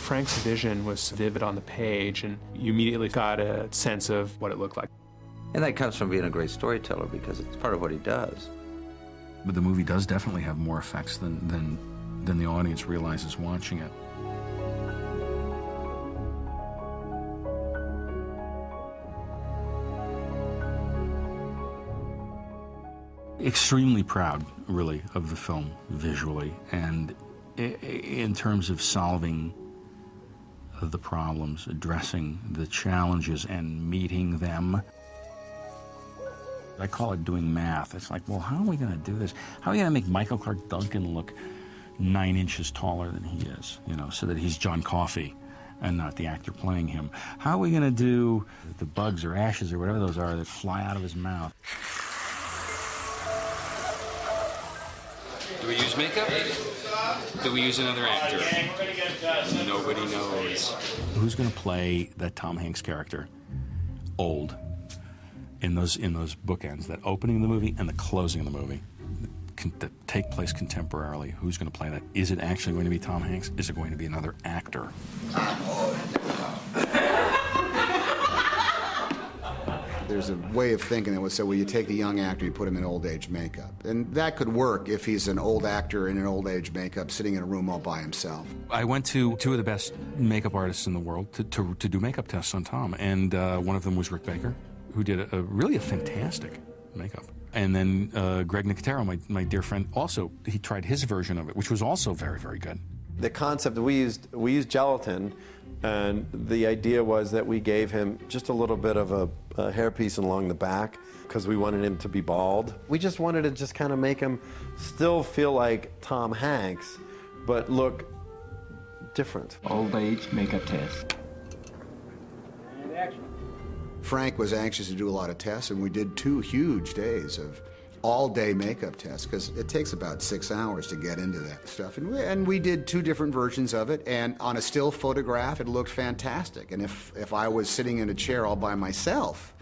Frank's vision was vivid on the page, and you immediately got a sense of what it looked like. And that comes from being a great storyteller, because it's part of what he does. But the movie does definitely have more effects than the audience realizes watching it. Extremely proud, really, of the film visually, and in terms of solving the problems, addressing the challenges and meeting them. I call it doing math. It's like, well, how are we going to do this? How are we going to make Michael Clarke Duncan look 9 inches taller than he is, you know, so that he's John Coffey and not the actor playing him? How are we going to do the bugs or ashes or whatever those are that fly out of his mouth? Do we use makeup? Do we use another actor? Nobody knows. Who's going to play that Tom Hanks character, old, in those bookends, that opening of the movie and the closing of the movie, that take place contemporarily? Who's going to play that? Is it actually going to be Tom Hanks? Is it going to be another actor? There's a way of thinking that would say, well, you take a young actor, you put him in old age makeup. And that could work if he's an old actor in an old age makeup sitting in a room all by himself. I went to two of the best makeup artists in the world to do makeup tests on Tom, and one of them was Rick Baker, who did really a fantastic makeup. And then Greg Nicotero, my dear friend, also, he tried his version of it, which was also very, very good. The concept, we used gelatin, and the idea was that we gave him just a little bit of a hairpiece along the back because we wanted him to be bald. We just wanted to just kind of make him still feel like Tom Hanks, but look different. Old age makeup test. And action. Frank was anxious to do a lot of tests, and we did 2 huge days of all-day makeup tests, because it takes about 6 hours to get into that stuff. And we did 2 different versions of it, and on a still photograph, it looked fantastic. And if I was sitting in a chair all by myself,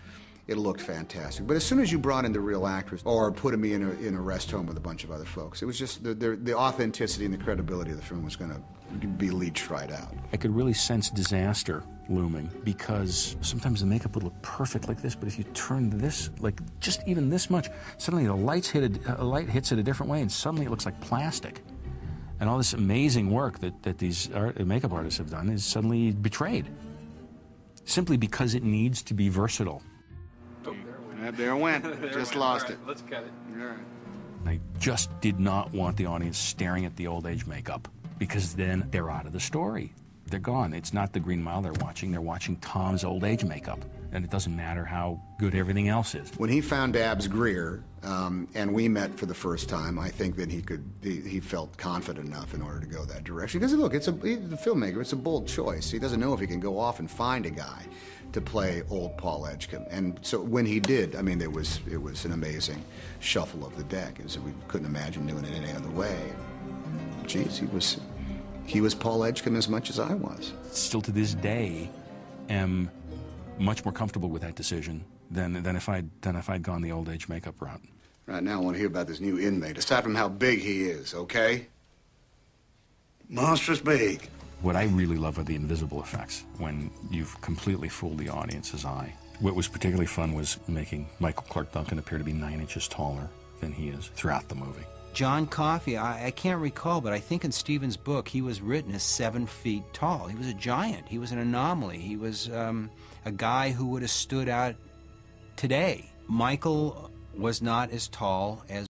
it looked fantastic. But as soon as you brought in the real actors or put me in a rest home with a bunch of other folks, it was just the authenticity and the credibility of the film was going to be leached right out. I could really sense disaster looming, because sometimes the makeup would look perfect like this, but if you turn this, like just even this much, suddenly the light hits it a different way, and suddenly it looks like plastic. And all this amazing work that these makeup artists have done is suddenly betrayed, simply because it needs to be versatile. There it went. Just lost it. Let's cut it. All right. I just did not want the audience staring at the old age makeup, because then they're out of the story. They're gone. It's not the Green Mile they're watching Tom's old age makeup. And it doesn't matter how good everything else is. When he found Babs Greer, and we met for the first time, I think that he felt confident enough in order to go that direction. Because look, he's the filmmaker, it's a bold choice. He doesn't know if he can go off and find a guy to play old Paul Edgecombe. And so when he did, I mean, it was an amazing shuffle of the deck. We couldn't imagine doing it any other way. Geez, he was Paul Edgecombe as much as I was. Still to this day, am much more comfortable with that decision than if I'd gone the old age makeup route. Right now, I want to hear about this new inmate. Aside from how big he is, okay? Monstrous big. What I really love are the invisible effects, when you've completely fooled the audience's eye. What was particularly fun was making Michael Clarke Duncan appear to be 9 inches taller than he is throughout the movie. John Coffey, I can't recall, but I think in Stephen's book he was written as 7 feet tall. He was a giant. He was an anomaly. He was a guy who would have stood out today. Michael was not as tall as